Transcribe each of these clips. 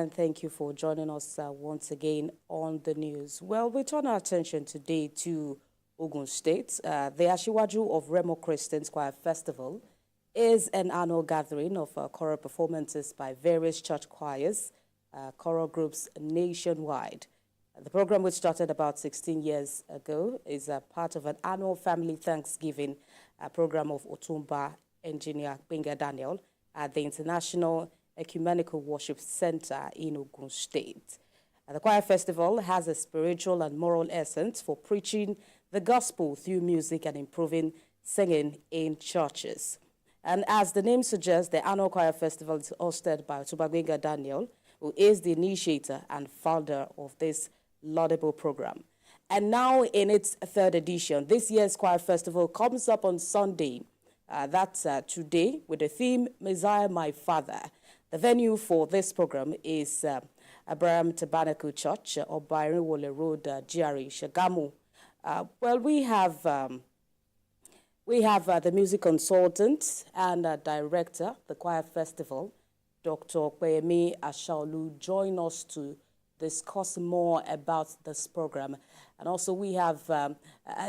and thank you for joining us once again on the news. Well, we turn our attention today to Ogun State. The Ashiwaju of Remo Christian Choir Festival is an annual gathering of choral performances by various church choirs, choral groups nationwide. The program, which started about 16 years ago, is a part of an annual family Thanksgiving program of Otumba engineer Benga Daniel at the International Ecumenical Worship Center in Ogun State. The choir festival has a spiritual and moral essence for preaching the gospel through music and improving singing in churches. And as the name suggests, the annual choir festival is hosted by Otumba Benga Daniel, who is the initiator and founder of this laudable program. And now in its third edition, this year's choir festival comes up on Sunday. That's today, with the theme, Messiah My Father. The venue for this program is Abraham Tabernacle Church, Obarinwole Road, GRA, Shagamu. Well, we have the music consultant and director, the choir festival, Dr. Kweyemi Ashaolu, join us to discuss more about this program. And also we have a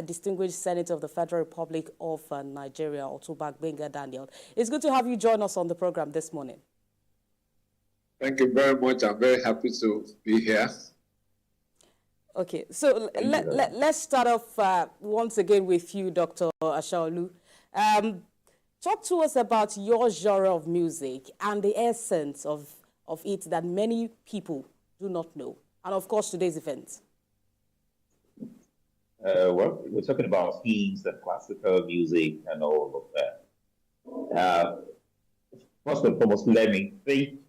distinguished Senator of the Federal Republic of Nigeria, Otumba Benga Daniel. It's good to have you join us on the program this morning. Thank you very much. I'm very happy to be here. Okay, so let's start off once again with you, Dr. Ashaolu. Talk to us about your genre of music and the essence of it that many people do not know, and of course today's event. Well, we're talking about themes and classical music and all of that. First and foremost, let me thank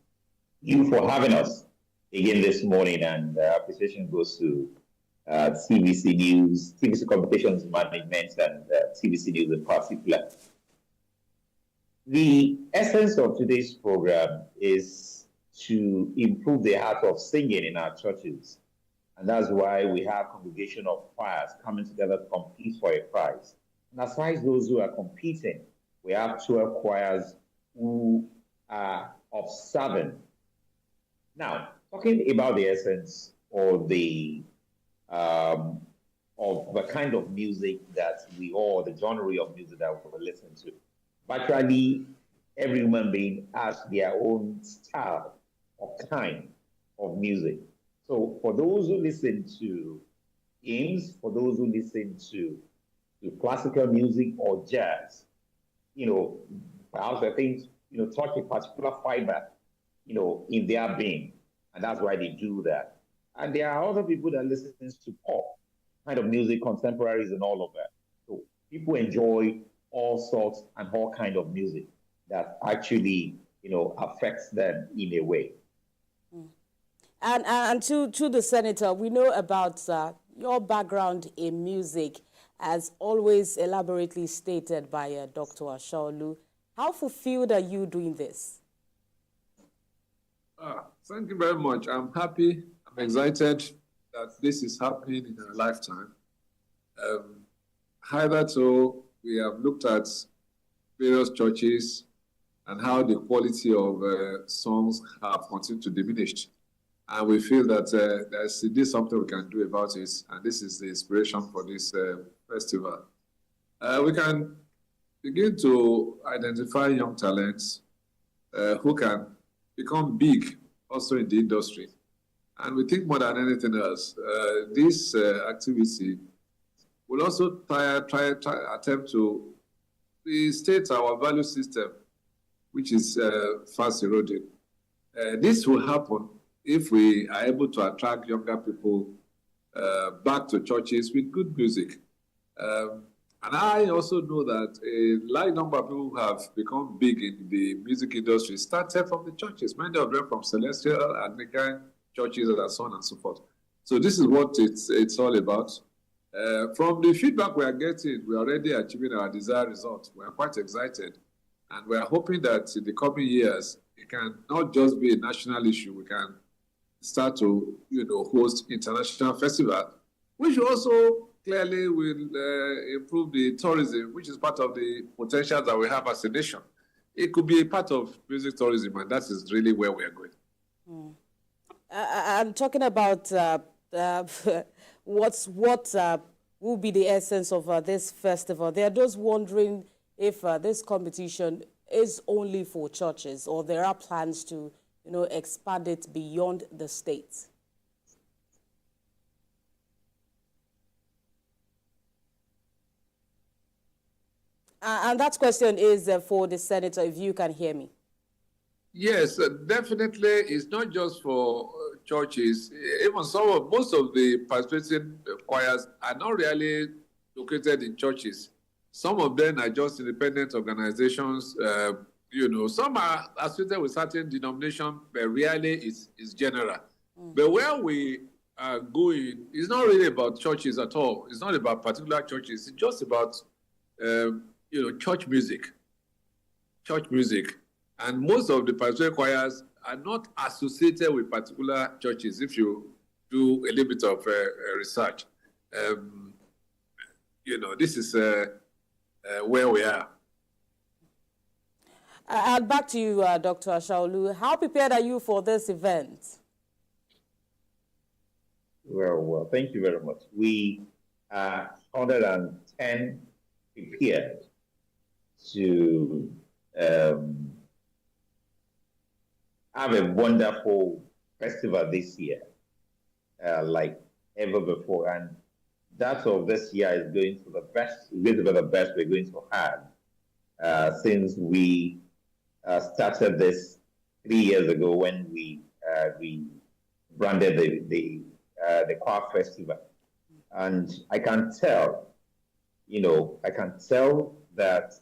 you for having us again this morning, and appreciation goes to TVC News, TVC Communications Management, and TVC News in particular. The essence of today's program is to improve the art of singing in our churches. And that's why we have congregation of choirs coming together to compete for a prize. And aside those who are competing, we have 12 choirs who are observing. Now, talking about the essence or the kind of music that the genre of music that we listen to. Virtually every human being has their own style or kind of music. So for those who listen to hymns, for those who listen to classical music or jazz, perhaps I think, touch a particular fiber, in their being. And that's why they do that. And there are other people that listen to pop kind of music, contemporaries and all of that. So people enjoy all sorts and all kind of music that actually, affects them in a way. And to the Senator, we know about your background in music, as always elaborately stated by Dr. Ashaolu. How fulfilled are you doing this? Thank you very much. I'm happy. I'm excited that this is happening in our lifetime. Hitherto, we have looked at various churches and how the quality of songs have continued to diminish. And we feel that there's something we can do about it, and this is the inspiration for this festival. We can begin to identify young talents who can become big also in the industry. And we think more than anything else, this activity will also attempt to restate our value system, which is fast eroding. This will happen if we are able to attract younger people back to churches with good music. And I also know that a large number of people who have become big in the music industry started from the churches, many of them from Celestial, Anglican churches, and so on and so forth. So this is what it's all about. From the feedback we are getting, we are already achieving our desired result. We are quite excited. And we are hoping that in the coming years, it can not just be a national issue. We can start to, host international festival, which also clearly will improve the tourism, which is part of the potential that we have as a nation. It could be a part of music tourism, and that is really where we are going. I'm talking about what will be the essence of this festival. There are those wondering if this competition is only for churches or there are plans to, expand it beyond the state. And that question is for the senator, if you can hear me. Yes, definitely. It's not just for churches. Even most of the participating choirs are not really located in churches. Some of them are just independent organizations. Some are associated with certain denomination, but really it's general. But where we are going, it's not really about churches at all. It's not about particular churches. It's just about, church music. Church music. And most of the pastoral choirs are not associated with particular churches if you do a little bit of research. This is where we are. And back to you, Dr. Ashaolu. How prepared are you for this event? Well, thank you very much. We are 110 prepared to have a wonderful festival this year, like ever before. And that of this year is going to be the best we're going to have since we started this 3 years ago when we branded the choir festival. And I can tell that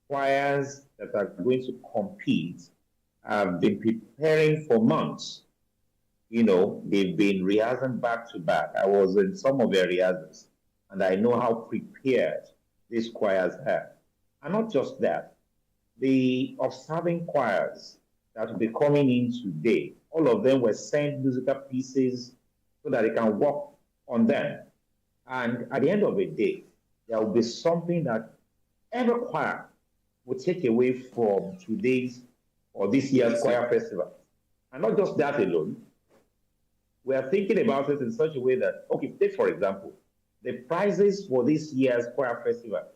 choirs that are going to compete have been preparing for months. They've been rehearsing back to back. I was in some of their rehearsals, and I know how prepared these choirs are. And not just that, the observing choirs that will be coming in today, all of them were sent musical pieces so that they can work on them. And at the end of the day, there will be something that every choir will take away from today's or this year's choir festival. And not just that alone, we are thinking about it in such a way that, okay, take for example, the prizes for this year's choir festival.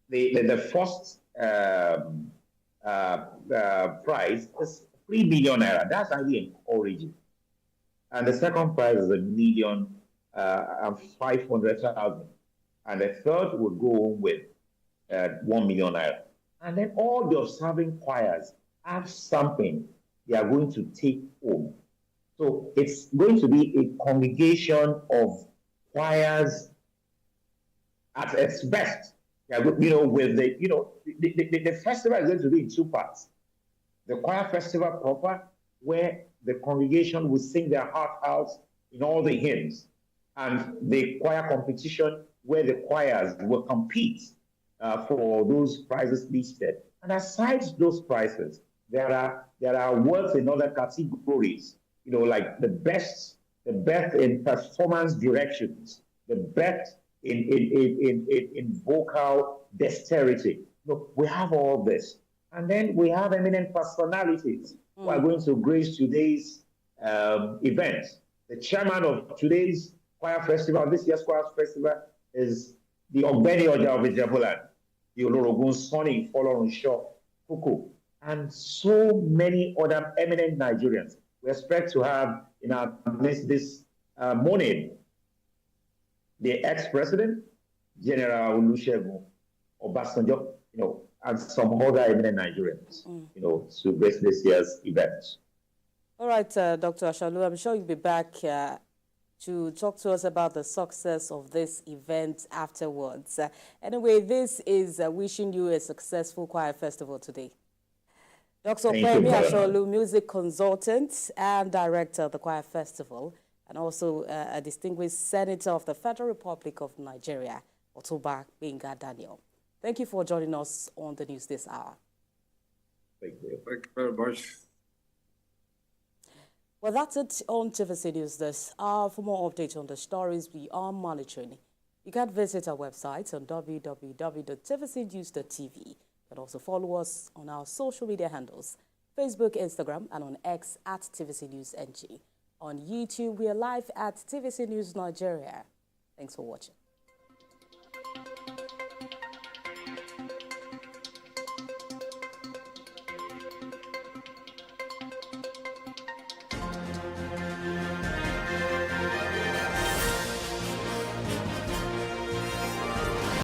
The first prize is 3 million naira. That's really encouraging. And the second prize is 1,500,000. And the third will go on with 1 million naira. And then all the observing choirs have something they are going to take home. So it's going to be a congregation of choirs at its best. With the festival is going to be in two parts. The choir festival proper, where the congregation will sing their heart out in all the hymns, and the choir competition, where the choirs will compete for those prizes listed. And aside those prizes, there are awards in other categories, like the best in performance directions, the best in vocal dexterity. We have all this. And then we have eminent personalities who are going to grace today's event. The chairman of today's choir festival, this year's choir festival, is the Ogbeni Oja of Ijebuland, the Olorogun Sonny Folorun Shaw Kuku, and so many other eminent Nigerians. We expect to have in our midst this morning the ex-president, General Olusegun Obasanjo, and some other eminent Nigerians, to grace this year's event. All right, Dr. Ashaolu, I'm sure you'll be back to talk to us about the success of this event afterwards. Anyway, this is wishing you a successful choir festival today. Dr. Femi Ashaolu, music consultant and director of the choir festival, and also a distinguished senator of the Federal Republic of Nigeria, Otoba Benga Daniel. Thank you for joining us on the news this hour. Thank you. Thank you very much. Well, that's it on TVC News this hour. For more updates on the stories we are monitoring, you can visit our website on www.tvcnews.tv. You can also follow us on our social media handles Facebook, Instagram, and on X at TVC News NG. On YouTube, we are live at TVC News Nigeria. Thanks for watching.